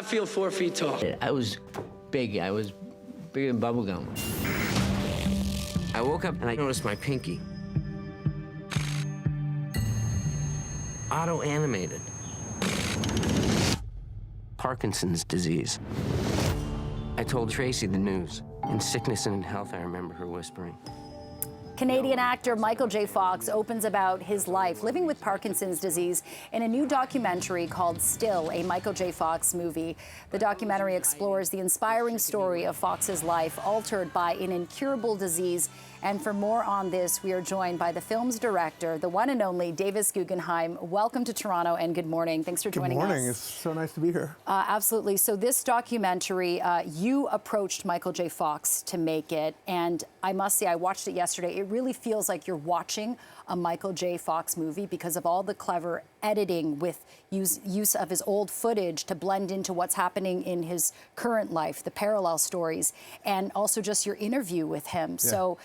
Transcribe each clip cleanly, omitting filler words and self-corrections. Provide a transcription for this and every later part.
not feel 4 feet tall. I was big. I was bigger than bubblegum. I woke up and I noticed my pinky. Auto-animated. Parkinson's disease. I told Tracy the news. In sickness and in health, I remember her whispering. Canadian actor Michael J. Fox opens about his life living with Parkinson's disease in a new documentary called Still, a Michael J. Fox movie. The documentary explores the inspiring story of Fox's life altered by an incurable disease. And for more on this, we are joined by the film's director, the one and only Davis Guggenheim. Welcome to Toronto and good morning. Thanks for joining us. Good morning. It's so nice to be here. Absolutely. So this documentary, you approached Michael J. Fox to make it. And I must say, I watched it yesterday. It really feels like you're watching a Michael J. Fox movie because of all the clever editing with use of his old footage to blend into what's happening in his current life, the parallel stories, and also just your interview with him. Yeah. So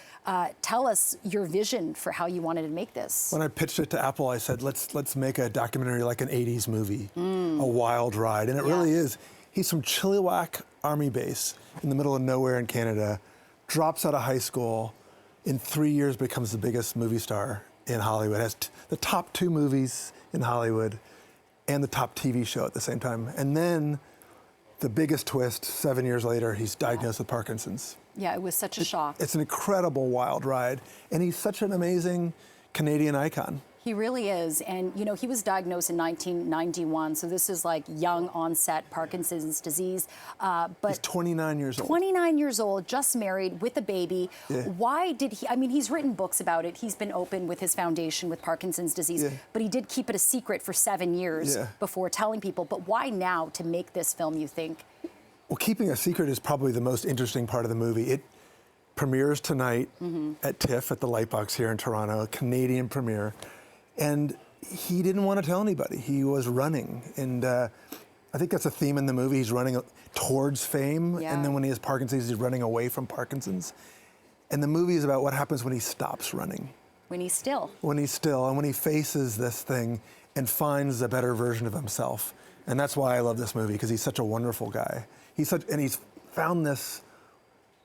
tell us your vision for how you wanted to make this. When I pitched it to Apple, I said, let's make a documentary like an 80s movie, a wild ride. And it really is. He's from Chilliwack Army Base in the middle of nowhere in Canada, drops out of high school, in 3 years becomes the biggest movie star in Hollywood, has the top 2 movies in Hollywood and the top TV show at the same time. And then the biggest twist, 7 years later, he's diagnosed with Parkinson's. Yeah, it was such a shock. It's an incredible wild ride. And he's such an amazing Canadian icon. He really is. And, you know, he was diagnosed in 1991. So this is like young onset Parkinson's disease. But he's 29 years old. 29 years old, just married with a baby. Yeah. Why did he, I mean, he's written books about it. He's been open with his foundation with Parkinson's disease. Yeah. But he did keep it a secret for 7 years before telling people. But why now to make this film, you think? Well, keeping a secret is probably the most interesting part of the movie. It premieres tonight at TIFF at the Lightbox here in Toronto, a Canadian premiere. And he didn't want to tell anybody. He was running. And I think that's a theme in the movie. He's running towards fame. Yeah. And then when he has Parkinson's, he's running away from Parkinson's. And the movie is about what happens when he stops running. When he's still. When he's still, and when he faces this thing and finds a better version of himself. And that's why I love this movie, because he's such a wonderful guy. And he's found this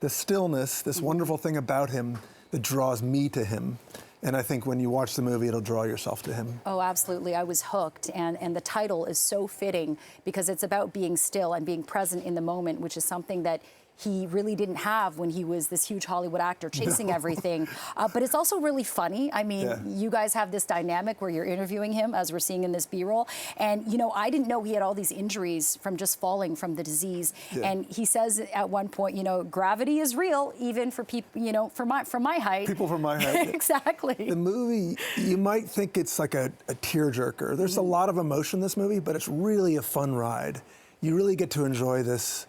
stillness, this wonderful thing about him that draws me to him. And I think when you watch the movie, it'll draw yourself to him. Oh, absolutely. I was hooked. And the title is so fitting because it's about being still and being present in the moment, which is something that he really didn't have when he was this huge Hollywood actor chasing everything. But it's also really funny. I mean, you guys have this dynamic where you're interviewing him, as we're seeing in this B-roll. And, you know, I didn't know he had all these injuries from just falling from the disease. Yeah. And he says at one point, you know, gravity is real, even for people, you know, from my height. People from my height. Exactly. The movie, you might think it's like a tearjerker. There's a lot of emotion in this movie, but it's really a fun ride. You really get to enjoy this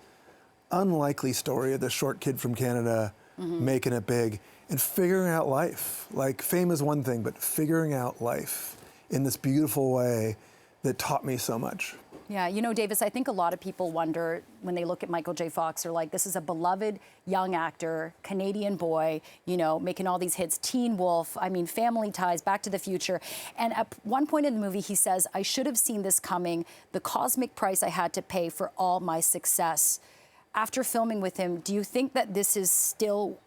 unlikely story of the short kid from Canada making it big and figuring out life. Like, fame is one thing, but figuring out life in this beautiful way that taught me so much. Yeah, you know, Davis, I think a lot of people wonder when they look at Michael J. Fox, they're like, this is a beloved young actor, Canadian boy, you know, making all these hits, Teen Wolf, I mean, Family Ties, Back to the Future. And at one point in the movie, he says, I should have seen this coming, the cosmic price I had to pay for all my success. After filming with him, do you think that this is still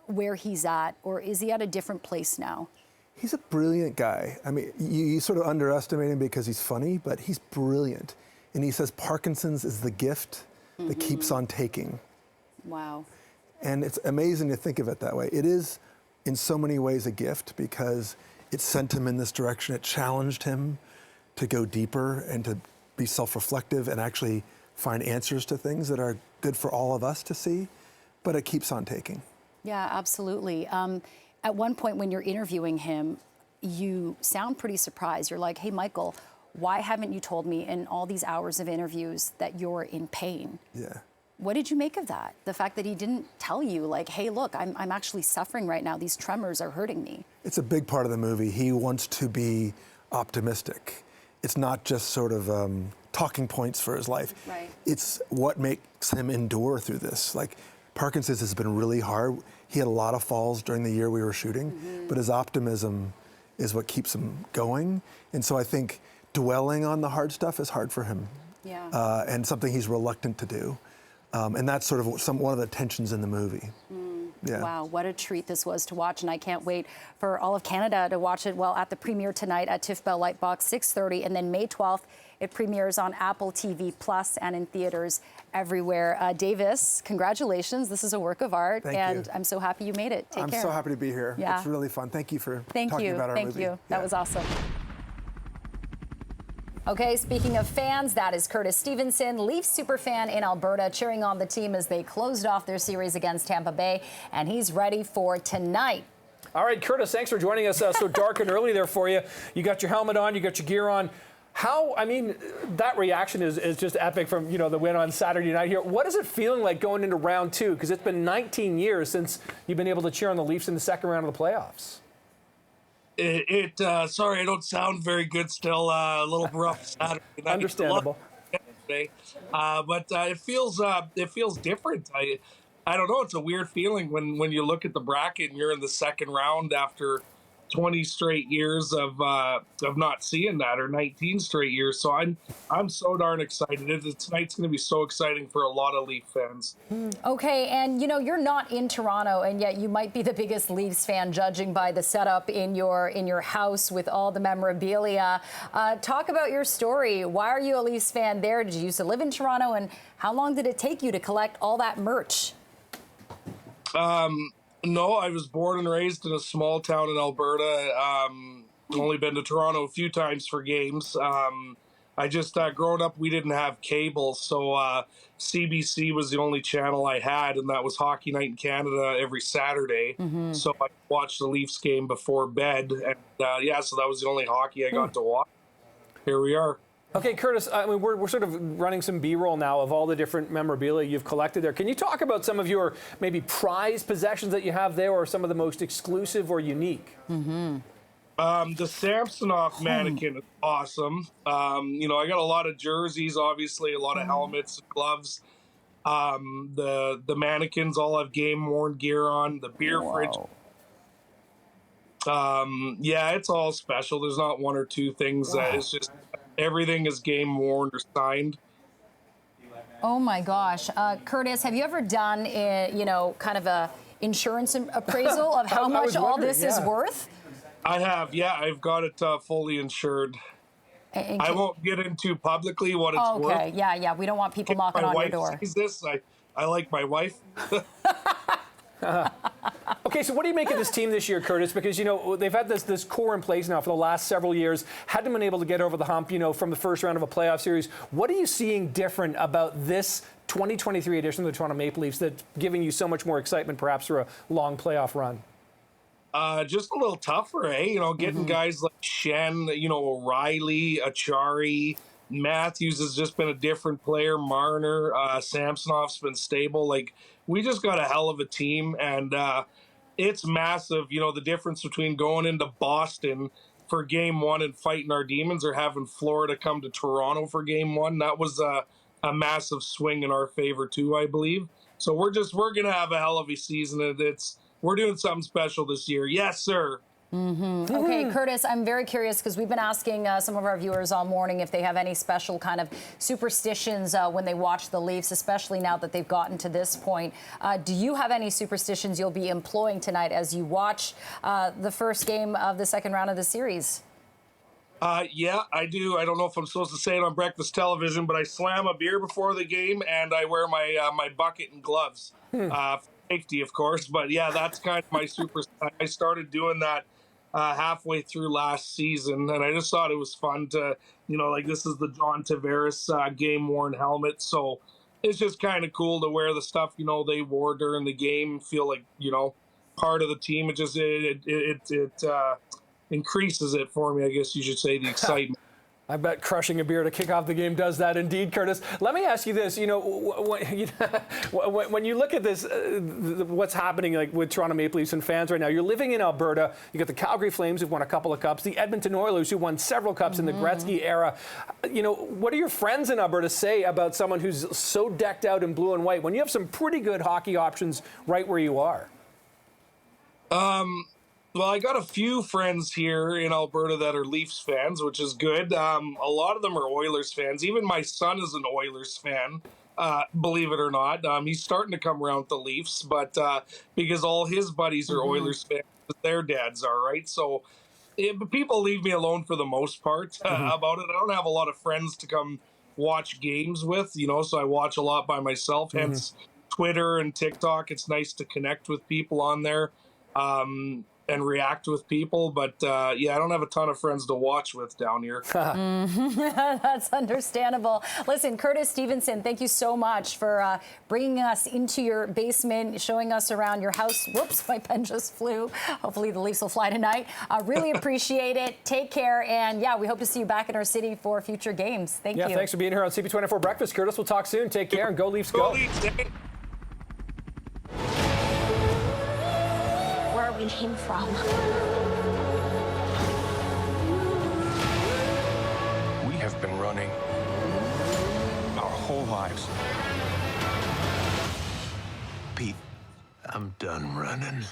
where he's at, or is he at a different place now? He's a brilliant guy. I mean, you sort of underestimate him because he's funny, but he's brilliant. And he says Parkinson's is the gift that keeps on taking. Wow. And it's amazing to think of it that way. It is, in so many ways, a gift because it sent him in this direction. It challenged him to go deeper and to be self-reflective and actually find answers to things that are good for all of us to see, but it keeps on taking. Yeah, absolutely. At one point when you're interviewing him, you sound pretty surprised. You're like, hey, Michael, why haven't you told me in all these hours of interviews that you're in pain? Yeah. What did you make of that? The fact that he didn't tell you, like, hey, look, I'm actually suffering right now. These tremors are hurting me. It's a big part of the movie. He wants to be optimistic. It's not just sort of talking points for his life. Right. It's what makes him endure through this. Like, Parkinson's has been really hard. He had a lot of falls during the year we were shooting, but his optimism is what keeps him going. And so I think dwelling on the hard stuff is hard for him. and something he's reluctant to do. And that's sort of one of the tensions in the movie. Yeah. Wow, what a treat this was to watch, and I can't wait for all of Canada to watch it. Well, at the premiere tonight at TIFF Bell Lightbox, 6:30, and then May 12th, it premieres on Apple TV Plus and in theaters everywhere. Davis, congratulations. This is a work of art, and I'm so happy you made it. Take care. I'm so happy to be here. Yeah. It's really fun. Thank you for talking about our movie. Thank you. That was awesome. Okay, speaking of fans, that is Curtis Stevenson, Leafs superfan in Alberta, cheering on the team as they closed off their series against Tampa Bay, and he's ready for tonight. All right, Curtis, thanks for joining us so dark and early there for you. You got your helmet on, you got your gear on. That reaction is just epic from, the win on Saturday night here. What is it feeling like going into round two? Because it's been 19 years since you've been able to cheer on the Leafs in the second round of the playoffs. Sorry, I don't sound very good still. A little rough Saturday night. Understandable. But it feels different. I don't know. It's a weird feeling when you look at the bracket and you're in the second round after 20 straight years of not seeing that, or 19 straight years. So I'm so darn excited. Tonight's going to be so exciting for a lot of Leaf fans. Okay, and you're not in Toronto, and yet you might be the biggest Leafs fan, judging by the setup in your house with all the memorabilia. Talk about your story. Why are you a Leafs fan there? Did you used to live in Toronto, and how long did it take you to collect all that merch? No, I was born and raised in a small town in Alberta. Only been to Toronto a few times for games. I just, growing up, we didn't have cable, so CBC was the only channel I had, and that was Hockey Night in Canada every Saturday. So I watched the Leafs game before bed, and so that was the only hockey I got to watch. Here we are. Okay, Curtis, we're sort of running some B-roll now of all the different memorabilia you've collected there. Can you talk about some of your maybe prized possessions that you have there, or some of the most exclusive or unique? The Samsonov mannequin is awesome. I got a lot of jerseys, obviously, a lot of helmets, gloves. The mannequins all have game-worn gear on. The beer fridge. It's all special. There's not one or two things that it's just everything is game-worn or signed. Oh my gosh, Curtis, have you ever done kind of a insurance appraisal of how much all this is worth? I have, I've got it fully insured. I won't get into publicly what it's worth. Okay, yeah, we don't want people knocking on your door. My wife sees this. I like my wife. Okay, so what do you make of this team this year, Curtis? Because, they've had this core in place now for the last several years, hadn't been able to get over the hump, from the first round of a playoff series. What are you seeing different about this 2023 edition of the Toronto Maple Leafs that's giving you so much more excitement, perhaps, for a long playoff run? Just a little tougher, getting guys like Shen, O'Reilly, Achari, Matthews has just been a different player. Marner, Samsonov's been stable. We just got a hell of a team, and it's massive. The difference between going into Boston for game one and fighting our demons, or having Florida come to Toronto for game one. That was a massive swing in our favor too, I believe. So we're going to have a hell of a season. We're doing something special this year. Yes, sir. Okay, Curtis, I'm very curious because we've been asking some of our viewers all morning if they have any special kind of superstitions when they watch the Leafs, especially now that they've gotten to this point. Do you have any superstitions you'll be employing tonight as you watch the first game of the second round of the series? Yeah, I do. I don't know if I'm supposed to say it on breakfast television, but I slam a beer before the game, and I wear my bucket and gloves. Safety, of course, but yeah, that's kind of my super. I started doing that halfway through last season, and I just thought it was fun to, this is the John Tavares game-worn helmet, so it's just kind of cool to wear the stuff, they wore during the game, feel like, part of the team. It just, it increases it for me, I guess you should say, the excitement. I bet crushing a beer to kick off the game does that indeed, Curtis. Let me ask you this, when you look at this, what's happening with Toronto Maple Leafs and fans right now, you're living in Alberta, you got the Calgary Flames who've won a couple of cups, the Edmonton Oilers who won several cups in the Gretzky era. What do your friends in Alberta say about someone who's so decked out in blue and white when you have some pretty good hockey options right where you are? Well, I got a few friends here in Alberta that are Leafs fans, which is good. A lot of them are Oilers fans. Even my son is an Oilers fan, believe it or not. He's starting to come around with the Leafs, but because all his buddies are Oilers fans, their dads are, right? So but people leave me alone for the most part about it. I don't have a lot of friends to come watch games with, so I watch a lot by myself, hence Twitter and TikTok. It's nice to connect with people on there. And react with people, but I don't have a ton of friends to watch with down here. That's understandable. Listen, Curtis Stevenson, thank you so much for bringing us into your basement, showing us around your house. Whoops, my pen just flew. Hopefully the Leafs will fly tonight. Really appreciate it. Take care, and we hope to see you back in our city for future games. Thank you. Yeah, thanks for being here on CP24 Breakfast, Curtis. We'll talk soon. Take care, and go Leafs, go. Go Leafs, eh? Where we came from. We have been running our whole lives. Pete, I'm done running.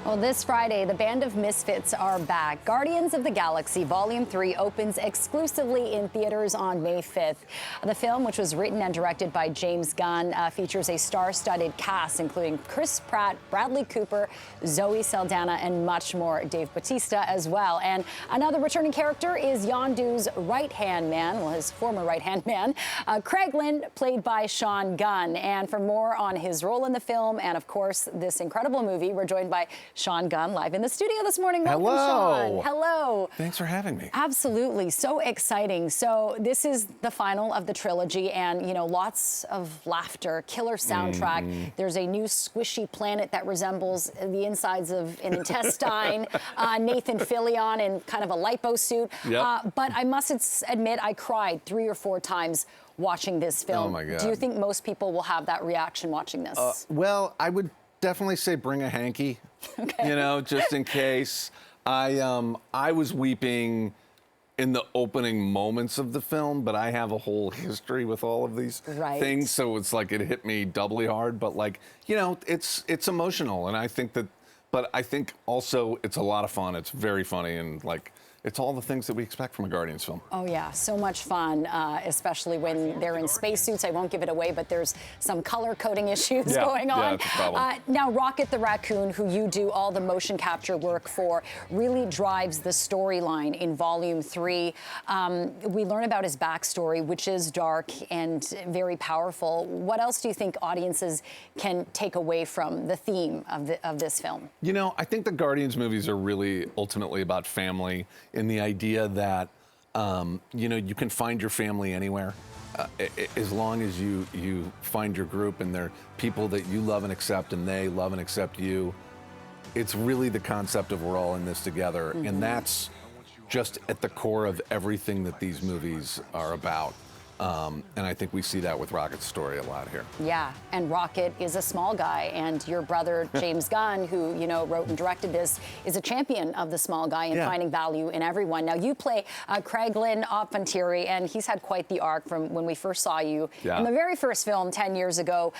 Well, this Friday, the Band of Misfits are back. Guardians of the Galaxy Volume 3 opens exclusively in theaters on May 5th. The film, which was written and directed by James Gunn, features a star-studded cast, including Chris Pratt, Bradley Cooper, Zoe Saldana, and much more. Dave Bautista as well. And another returning character is Yondu's right-hand man, his former right-hand man, Craiglin, played by Sean Gunn. And for more on his role in the film and, of course, this incredible movie, we're joined by Sean Gunn live in the studio this morning. Welcome, Hello. Sean. Hello. Thanks for having me. Absolutely. So exciting. So this is the final of the trilogy and, lots of laughter, killer soundtrack. There's a new squishy planet that resembles the insides of an intestine, Nathan Fillion in kind of a lipo suit. Yep. But I must admit, I cried 3 or 4 times watching this film. Oh, my God. Do you think most people will have that reaction watching this? Well, I would definitely say bring a hanky, just in case. I was weeping in the opening moments of the film, but I have a whole history with all of these things, so it's like it hit me doubly hard. But it's emotional, and I think that, but I think also it's a lot of fun. It's very funny, and it's all the things that we expect from a Guardians film. Oh, yeah, so much fun, especially when they're in spacesuits. I won't give it away, but there's some color coding issues going on. Yeah, that's a problem. Now, Rocket the Raccoon, who you do all the motion capture work for, really drives the storyline in Volume 3. We learn about his backstory, which is dark and very powerful. What else do you think audiences can take away from the theme of this film? I think the Guardians movies are really ultimately about family, in the idea that, you can find your family anywhere, as long as you find your group and they're people that you love and accept and they love and accept you. It's really the concept of we're all in this together. And that's just at the core of everything that these movies are about. And I think we see that with Rocket's story a lot here. Yeah, and Rocket is a small guy, and your brother, James Gunn, who, wrote and directed this, is a champion of the small guy and finding value in everyone. Now, you play Craiglin Opfantieri, and he's had quite the arc from when we first saw you in the very first film 10 years ago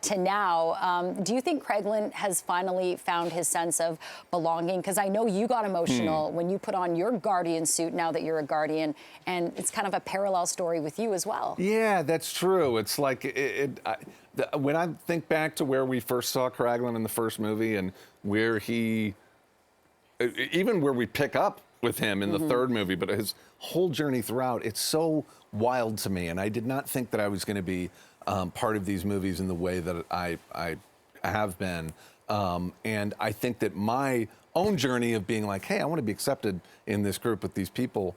to now. Do you think Craiglin has finally found his sense of belonging? Because I know you got emotional when you put on your Guardian suit now that you're a Guardian, and it's kind of a parallel story with you as well. Yeah, that's true. It's like when I think back to where we first saw Craiglin in the first movie and where even where we pick up with him in the third movie, but his whole journey throughout, it's so wild to me. And I did not think that I was going to be part of these movies in the way that I have been. And I think that my own journey of being like, hey, I want to be accepted in this group with these people,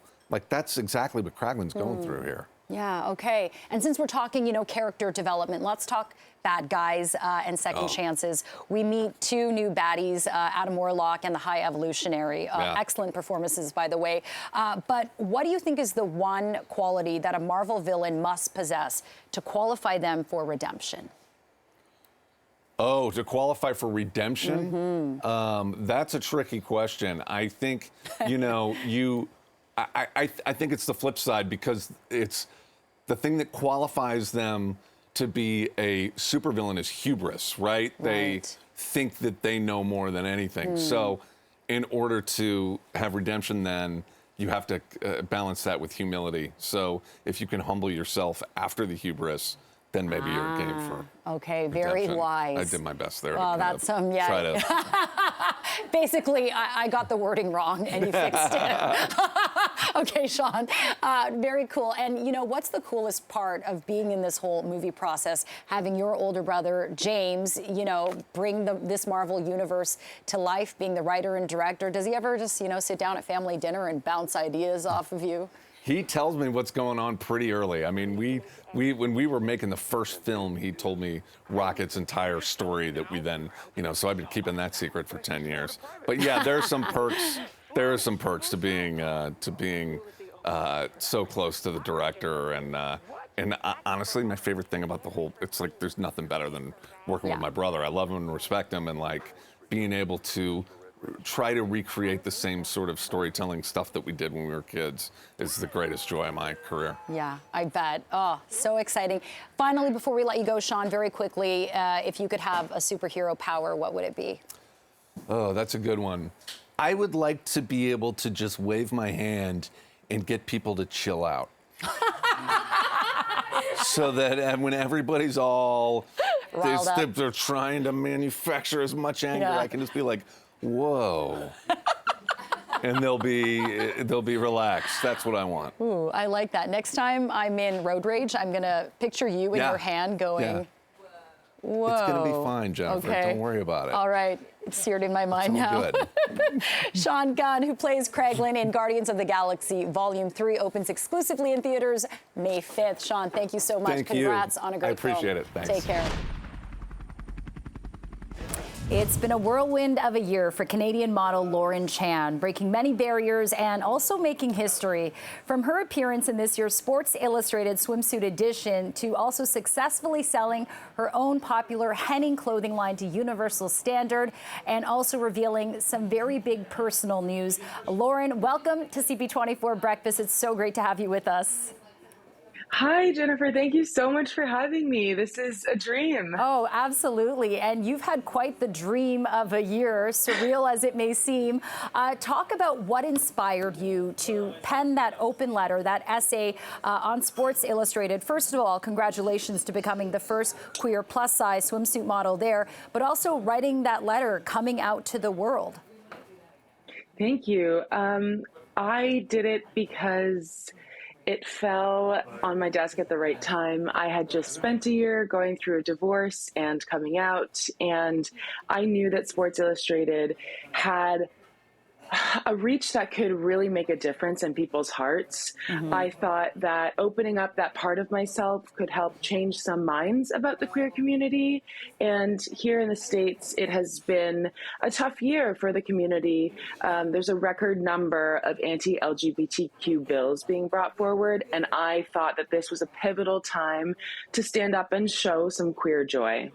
that's exactly what Craiglin's going through here. Yeah, okay. And since we're talking, character development, let's talk bad guys and second chances. We meet 2 new baddies, Adam Warlock and the High Evolutionary. Excellent performances, by the way. But what do you think is the one quality that a Marvel villain must possess to qualify them for redemption? Oh, to qualify for redemption? That's a tricky question. I think, I think it's the flip side, because it's the thing that qualifies them to be a supervillain is hubris, right? They think that they know more than anything. So in order to have redemption, then you have to balance that with humility. So if you can humble yourself after the hubris, then maybe you're game for Okay, very redemption. wise. I did my best there. Well, to kind that's of yeah. try to Basically, I got the wording wrong, and you fixed it. Okay, Sean, very cool. And, you know, what's the coolest part of being in this whole movie process, having your older brother, James, you know, bring this Marvel universe to life, being the writer and director? Does he ever just, you know, sit down at family dinner and bounce ideas off of you? He tells me what's going on pretty early. I mean, when we were making the first film, he told me Rocket's entire story that we then, you know, so I've been keeping that secret for 10 years. But yeah, there are some perks. There are some perks to being so close to the director. And honestly, my favorite thing about the whole, it's like there's nothing better than working with my brother. I love him and respect him, and like being able to try to recreate the same sort of storytelling stuff that we did when we were kids is the greatest joy of my career. Yeah, I bet. Oh, so exciting. Finally, before we let you go, Sean, very quickly, if you could have a superhero power, what would it be? Oh, that's a good one. I would like to be able to just wave my hand and get people to chill out. So that when everybody's all, they're trying to manufacture as much anger, I can just be like, whoa. And they'll be relaxed. That's what I want. Ooh, I like that. Next time I'm in road rage, I'm going to picture you in your hand going, whoa. It's going to be fine, Jennifer. Okay. Don't worry about it. All right. It's seared in my mind now. Good. Sean Gunn, who plays Kraglin in Guardians of the Galaxy Volume 3, opens exclusively in theaters May 5th. Sean, thank you so much. Thank Congrats you. on a great film. I appreciate it. Thanks. Take care. It's been a whirlwind of a year for Canadian model Lauren Chan, breaking many barriers and also making history. From her appearance in this year's Sports Illustrated swimsuit edition to also successfully selling her own popular Henning clothing line to Universal Standard, and also revealing some very big personal news. Lauren, welcome to CP24 Breakfast. It's so great to have you with us. Hi, Jennifer. Thank you so much for having me. This is a dream. Oh, absolutely. And you've had quite the dream of a year, surreal as it may seem. Talk about what inspired you to pen that open letter, that essay on Sports Illustrated. First of all, congratulations to becoming the first queer plus-size swimsuit model there, but also writing that letter, coming out to the world. Thank you. I did it because it fell on my desk at the right time. I had just spent a year going through a divorce and coming out, and I knew that Sports Illustrated had a reach that could really make a difference in people's hearts. I thought that opening up that part of myself could help change some minds about the queer community. And here in the States, it has been a tough year for the community. There's a record number of anti-LGBTQ bills being brought forward, and I thought that this was a pivotal time to stand up and show some queer joy.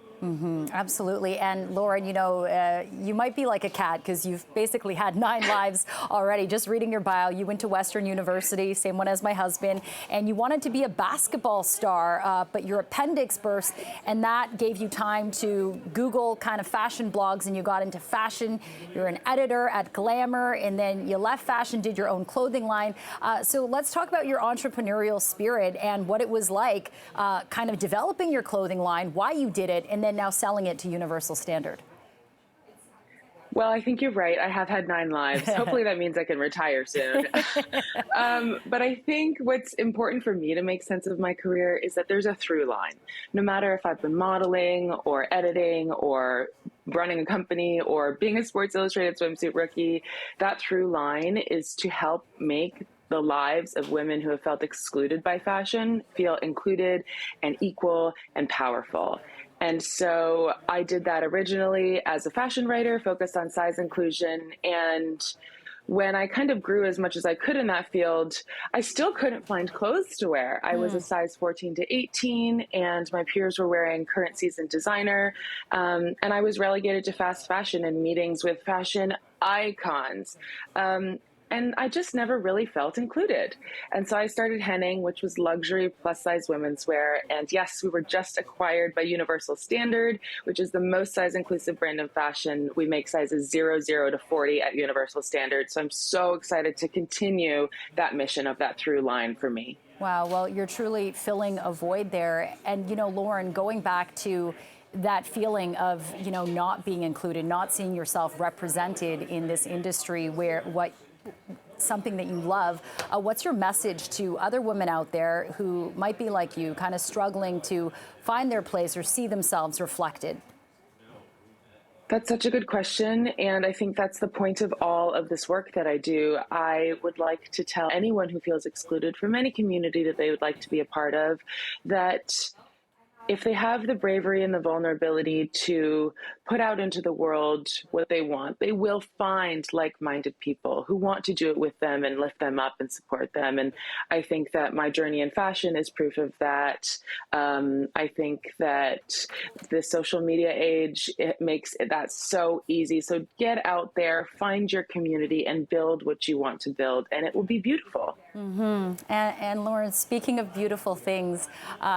Absolutely. And Lauren, you know, you might be like a cat because you've basically had 9 lives already. Just reading your bio, you went to Western University, same one as my husband, and you wanted to be a basketball star, but your appendix burst, and that gave you time to Google kind of fashion blogs, and you got into fashion. You're an editor at Glamour, and then you left fashion, did your own clothing line. So let's talk about your entrepreneurial spirit and what it was like kind of developing your clothing line, why you did it, and then now selling it to Universal Standard. Well, I think you're right. I have had 9 lives. Hopefully that means I can retire soon. But I think what's important for me to make sense of my career is that there's a through line. No matter if I've been modeling or editing or running a company or being a Sports Illustrated swimsuit rookie, that through line is to help make the lives of women who have felt excluded by fashion feel included and equal and powerful. And so I did that originally as a fashion writer focused on size inclusion. And when I kind of grew as much as I could in that field, I still couldn't find clothes to wear. I was a size 14 to 18, and my peers were wearing current season designer. And I was relegated to fast fashion and meetings with fashion icons. and I just never really felt included. And so I started Henning, which was luxury plus size women's wear. And yes, we were just acquired by Universal Standard, which is the most size inclusive brand in fashion. We make sizes 0 to 40 at Universal Standard. So I'm so excited to continue that mission of that through line for me. Wow, well, you're truly filling a void there. And, Lauren, going back to that feeling of, not being included, not seeing yourself represented in this industry where something that you love, what's your message to other women out there who might be like you, kind of struggling to find their place or see themselves reflected? That's such a good question, and I think that's the point of all of this work that I do. I would like to tell anyone who feels excluded from any community that they would like to be a part of that if they have the bravery and the vulnerability to put out into the world what they want, they will find like-minded people who want to do it with them and lift them up and support them. And I think that my journey in fashion is proof of that. I think that the social media age, it makes that so easy. So get out there, find your community, and build what you want to build, and it will be beautiful. Mm-hmm. And Lauren, speaking of beautiful things,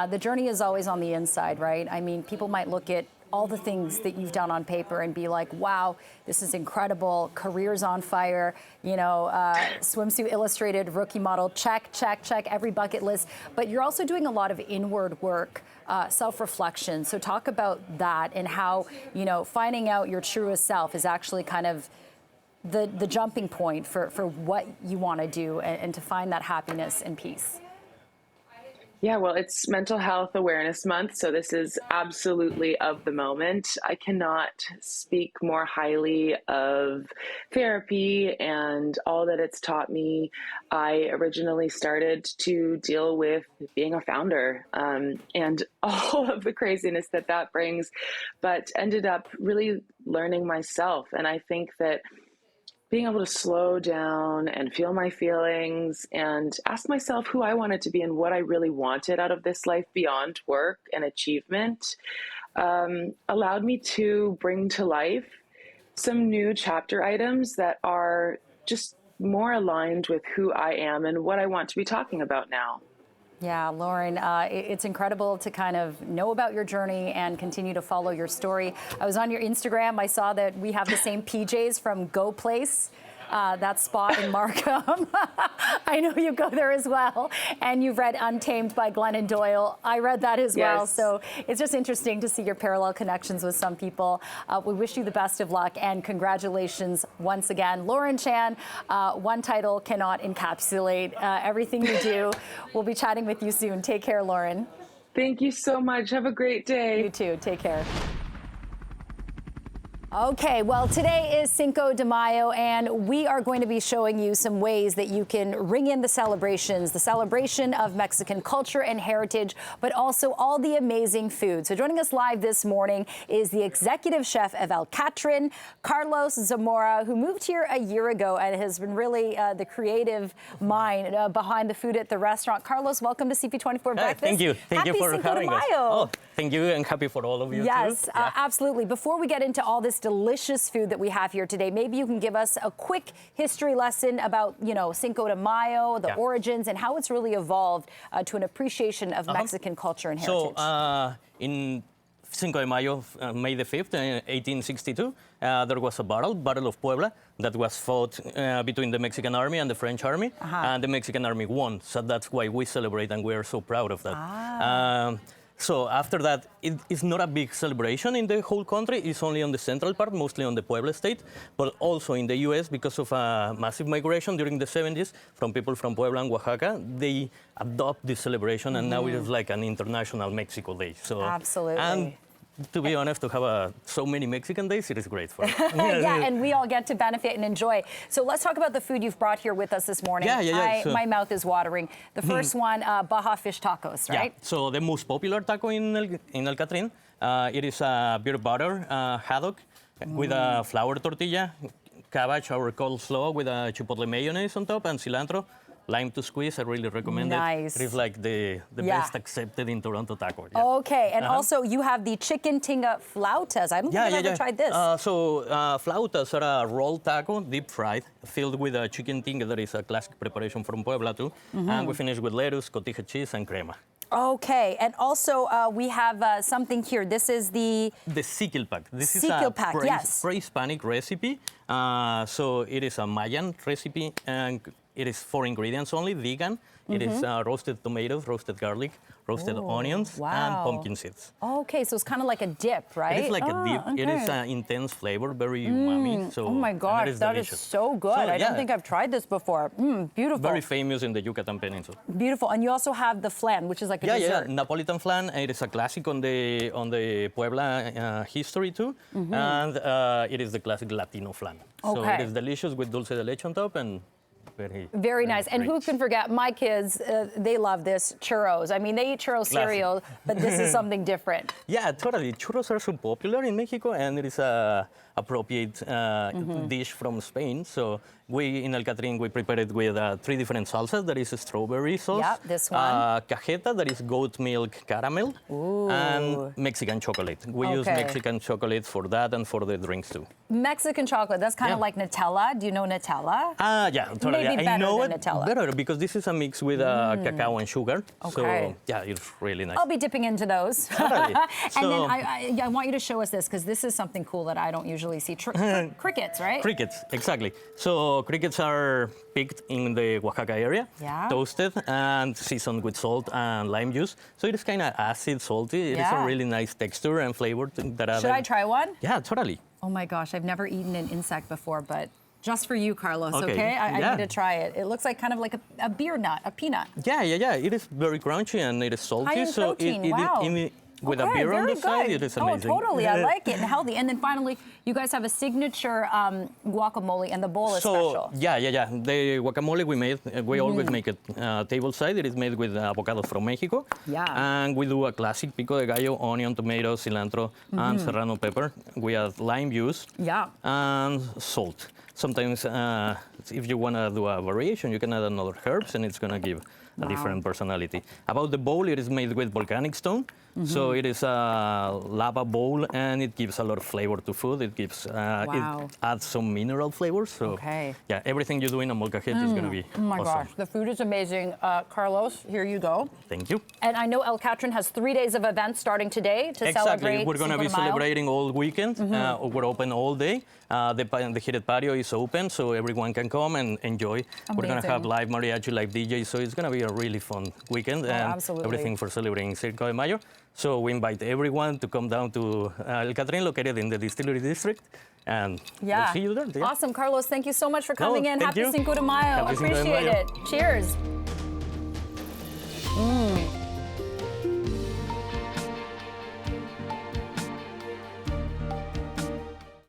the journey is always on the inside, right? I mean, people might look at all the things that you've done on paper and be like, wow, this is incredible, career's on fire, Swimsuit Illustrated, rookie model, check, check, check, every bucket list. But you're also doing a lot of inward work, self-reflection. So talk about that and how, finding out your truest self is actually kind of the jumping point for what you want to do and to find that happiness and peace. Yeah, well, it's Mental Health Awareness Month, so this is absolutely of the moment. I cannot speak more highly of therapy and all that it's taught me. I originally started to deal with being a founder and all of the craziness that brings, but ended up really learning myself. And I think that being able to slow down and feel my feelings and ask myself who I wanted to be and what I really wanted out of this life beyond work and achievement allowed me to bring to life some new chapter items that are just more aligned with who I am and what I want to be talking about now. Yeah, Lauren, it's incredible to kind of know about your journey and continue to follow your story. I was on your Instagram. I saw that we have the same PJs from Go Place, that spot in Markham. I know you go there as well. And you've read Untamed by Glennon Doyle. I read that as well. So it's just interesting to see your parallel connections with some people. We wish you the best of luck and congratulations once again. Lauren Chan, one title cannot encapsulate everything you do. We'll be chatting with you soon. Take care, Lauren. Thank you so much. Have a great day. You too. Take care. Okay, well, today is Cinco de Mayo, and we are going to be showing you some ways that you can ring in the celebrations, the celebration of Mexican culture and heritage, but also all the amazing food. So joining us live this morning is the executive chef of El Catrin, Carlos Zamora, who moved here a year ago and has been really the creative mind behind the food at the restaurant. Carlos, welcome to CP24 Breakfast. Thank you. Thank you for having us. Oh, thank you, and happy for all of you, yes, too. Absolutely. Before we get into all this delicious food that we have here today, maybe you can give us a quick history lesson about, Cinco de Mayo, the origins, and how it's really evolved to an appreciation of Mexican culture and heritage. So, in Cinco de Mayo, May the 5th, 1862, there was a Battle of Puebla, that was fought between the Mexican army and the French army, and the Mexican army won. So that's why we celebrate, and we are so proud of that. So after that, it's not a big celebration in the whole country. It's only on the central part, mostly on the Puebla state, but also in the U.S. because of a massive migration during the 70s from people from Puebla and Oaxaca. They adopt this celebration, and now it is like an international Mexico Day. So, absolutely. And to be honest, to have so many Mexican days, it is great for us. Yeah, and we all get to benefit and enjoy. So let's talk about the food you've brought here with us this morning. So, my mouth is watering. The first one, Baja fish tacos, right? Yeah. So the most popular taco in El Catrin, it is a beer butter haddock with a flour tortilla, cabbage or coleslaw with a chipotle mayonnaise on top, and cilantro, lime to squeeze. I really recommend it. Nice. It is like the Yeah. best accepted in Toronto taco. Yeah. Okay, and also you have the chicken tinga flautas. I don't think I've ever tried this. Flautas are a rolled taco, deep fried, filled with a chicken tinga that is a classic preparation from Puebla too. And we finish with lettuce, cotija cheese, and crema. Okay, and also we have something here. This is the Sikilpak. This is Sikilpak, a yes. pre-Hispanic recipe. So it is a Mayan recipe, and it is 4 ingredients only, vegan. It is roasted tomatoes, roasted garlic, roasted onions, and pumpkin seeds. Okay, so it's kind of like a dip, right? It is like a dip. Okay. It is an intense flavor, very umami. So, oh my gosh, that is so good. I don't think I've tried this before. Beautiful. Very famous in the Yucatan Peninsula. Beautiful. And you also have the flan, which is like a dessert. Yeah, Napolitan flan. It is a classic on the Puebla history too. And it is the classic Latino flan. So it is delicious with dulce de leche on top and very nice. And who can forget, my kids, they love this, churros. I mean, they eat churros cereal, but this is something different. Yeah, totally. Churros are so popular in Mexico, and it is a appropriate dish from Spain. So we, in El Catrín, we prepare it with 3 different salsas. That is a strawberry sauce. Yeah, this one. Cajeta, that is goat milk caramel. Ooh. And Mexican chocolate. We use Mexican chocolate for that and for the drinks too. Mexican chocolate, that's kind of like Nutella. Do you know Nutella? Yeah, totally. Maybe I know than it Nutella. better because this is a mix with cacao and sugar. Okay. So yeah, it's really nice. I'll be dipping into those. Totally. And then I want you to show us this because this is something cool that I don't usually see. Crickets, right? Crickets, exactly. So crickets are picked in the Oaxaca area, toasted and seasoned with salt and lime juice. So it is kind of acid, salty. It is a really nice texture and flavor. Should I try one? Yeah, totally. Oh my gosh, I've never eaten an insect before, but just for you, Carlos, okay? I need to try it. It looks like kind of like a beer nut, a peanut. Yeah. It is very crunchy and it is salty. High in protein, wow. With a beer on the side, it is amazing. Oh, totally. I like it and healthy. And then finally, you guys have a signature guacamole, and the bowl is special. Yeah. The guacamole we always make it table side. It is made with avocados from Mexico. Yeah. And we do a classic pico de gallo, onion, tomato, cilantro, and serrano pepper. We add lime juice. Yeah. And salt. Sometimes, if you want to do a variation, you can add another herbs, and it's going to give a different personality. About the bowl, it is made with volcanic stone. So it is a lava bowl, and it gives a lot of flavor to food. It gives, it adds some mineral flavors. So yeah, everything you do in a molcajete is going to be Oh my awesome. gosh, the food is amazing. Carlos, here you go. Thank you. And I know El Catrín has 3 days of events starting today to celebrate. We're going to be celebrating all weekend. We're open all day. The heated patio is open, so everyone can come and enjoy. Amazing. We're going to have live mariachi, live DJ, so it's going to be a really fun weekend. And absolutely. everything for celebrating Cinco de Mayo. So we invite everyone to come down to El Catrín, located in the Distillery District. And we'll see you there. Yeah. Awesome. Carlos, thank you so much for coming in. Thank Happy you. Cinco de Mayo. Happy Cinco de Appreciate Mayo. it. Cheers.